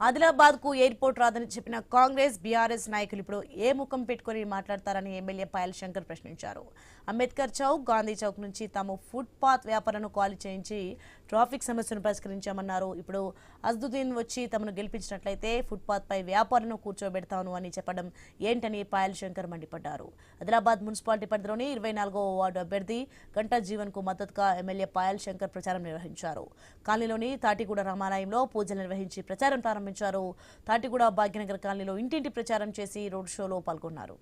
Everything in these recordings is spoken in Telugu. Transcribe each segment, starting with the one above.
ఆదిలాబాద్ కు ఎయిర్పోర్ట్ రాదని చెప్పిన కాంగ్రెస్ బీఆర్ఎస్ నాయకులు ఇప్పుడు ఏ ముఖం పెట్టుకుని మాట్లాడతారని ఎమ్మెల్యే పాయల్ శంకర్ ప్రశ్నించారు. అంబేద్కర్ చౌక్, గాంధీ చౌక్ నుంచి తాము ఫుట్ పాత్ వ్యాపారాలను ఖాళీ చేయించి ట్రాఫిక్ సమస్యను పరిష్కరించామన్నారు. ఇప్పుడు అజ్దుద్దీన్ వచ్చి తమను గెలిపించినట్లయితే ఫుట్ పాత్ పై వ్యాపారులను కూర్చోబెడతాను అని చెప్పడం ఏంటని పాయల్ శంకర్ మండిపడ్డారు. ఆదిలాబాద్ మున్సిపాలిటీ పరిధిలోని 24వ వార్డు అభ్యర్థి గంటా జీవన్ కు మద్దతుగా ఎమ్మెల్యే పాయల్ శంకర్ ప్రచారం నిర్వహించారు. కాలనీలోని తాటిగూడ రామాలయంలో పూజలు నిర్వహించి ప్రచారం ప్రారంభించారు. తాటిగూడ భాగ్యనగర్ కాలనీలో ఇంటింటి ప్రచారం చేసి రోడ్ షోలో పాల్గొన్నారు.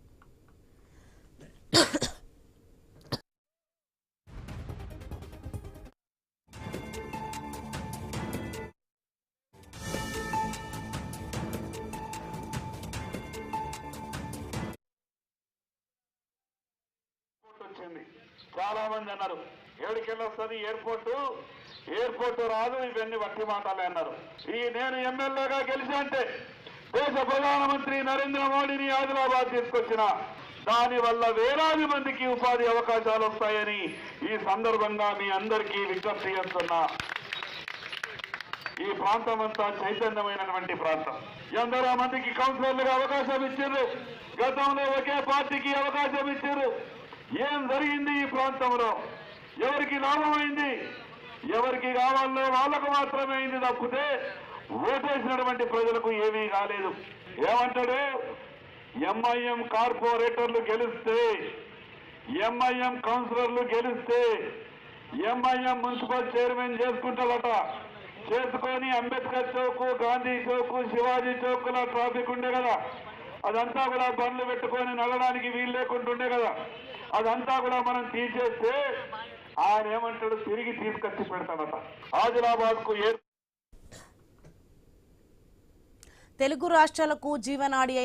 చాలా మంది అన్నారు ఏడికెళ్ళొస్తుంది ఎయిర్పోర్టు రాదు, ఇవన్నీ వట్టి మాటలే అన్నారు. నేను ఎమ్మెల్యేగా గెలిచాంటే దేశ ప్రధానమంత్రి నరేంద్ర మోడీని ఆదిలాబాద్ తీసుకొచ్చిన దానివల్ల వేలాది మందికి ఉపాధి అవకాశాలు వస్తాయని ఈ సందర్భంగా మీ అందరికీ విజ్ఞప్తి చేస్తున్నా. ఈ ప్రాంతం అంతా చైతన్యమైనటువంటి ప్రాంతం. ఎందరో మందికి కౌన్సిలర్లుగా అవకాశం ఇచ్చారు. గతంలో ఒకే పార్టీకి అవకాశం ఇచ్చారు. ఏం జరిగింది ఈ ప్రాంతంలో? ఎవరికి లాభమైంది? ఎవరికి కావాలో వాళ్ళకు మాత్రమే అయింది తప్పితే ఓటేసినటువంటి ప్రజలకు ఏమీ కాలేదు. ఏమంటాడు? ఎంఐఎం కార్పొరేటర్లు గెలిస్తే, ఎంఐఎం కౌన్సిలర్లు గెలిస్తే ఎంఐఎం మున్సిపల్ చైర్మన్ చేసుకుంటారట. చేసుకొని అంబేద్కర్ చౌక్, గాంధీ చౌక్, శివాజీ చౌక్ లా ట్రాఫిక్ ఉండే కదా, అదంతా కూడా బండ్లు పెట్టుకొని నడవడానికి వీలు లేకుంటుండే కదా, అదంతా కూడా మనం తీసేస్తే ఆయన ఏమంటాడు? తిరిగి తీసుకొచ్చి పెడతాడట ఆదిలాబాద్ కు. తెలుగు రాష్ట్రాలకు జీవనాడి అయిన